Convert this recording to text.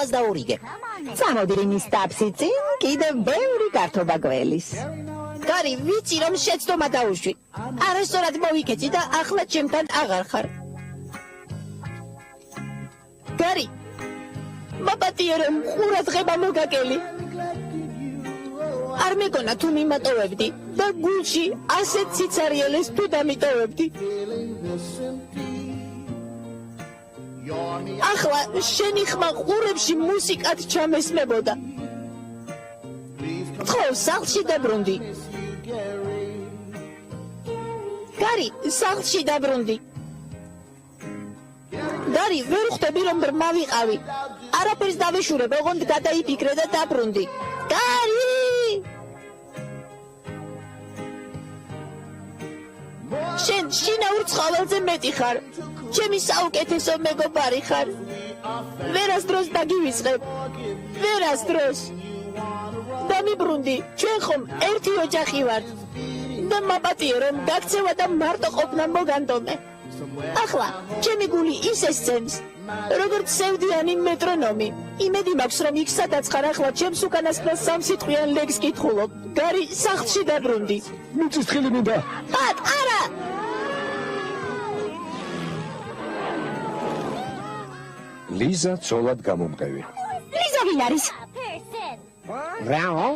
ყველას დაურიგე. წამოდი რის ტაფსი წინ კიდევ ბევრი გართობა გველის. გარი, ვიცი რომ შეცდომა დაუშვი. არასწორად მოვიკეცი და ახლა ჩემთან აღარ ხარ. გარი, მაპატიე რომ ყურადღება მოგაკელი. არ მეკონა თუ მიმატოვებდი და გულში ასეთ სიცარიელეს თუ დამიტოვებდი. ახლა შენი ხმა ყურებში მუსიკად ჩამესმებოდა. ხო, სახლში დაბრუნდი. გარი, სახლში დაბრუნდი. გარი, ვერ ხვდები რომ ბრმა ვიყავი. არაფერს დავეშურებ, ოღონდ გადაიფიქრე და დაბრუნდი. გარი! შენ შინაურ ცხოველზე მეტი ხარ. ჩემი საუკეთესო მეგობარი ხარ. ვერასდროს დაგივიწყებ. ვერასდროს. დამიბრუნდი, ჩვენ ხომ ერთი ოჯახი ვართ. და მაპატიე რომ გაქცევა და მარტო ყოფნა მოგანდომე. ახლა ჩემი გული ისე სცემს, როგორც სევდიანი მეტრონომი. იმედი მაქვს რომ იქ სადაც ხარ ახლა ჩემს უკანასკნელ სამსიტყვიან ლეგს კითხულობ. გარი, სახლში დაბრუნდი. მიწის თხილი მინდა. არა! ლიზა ცოლად გამომყევი. ლიზა ვინ არის? რაო?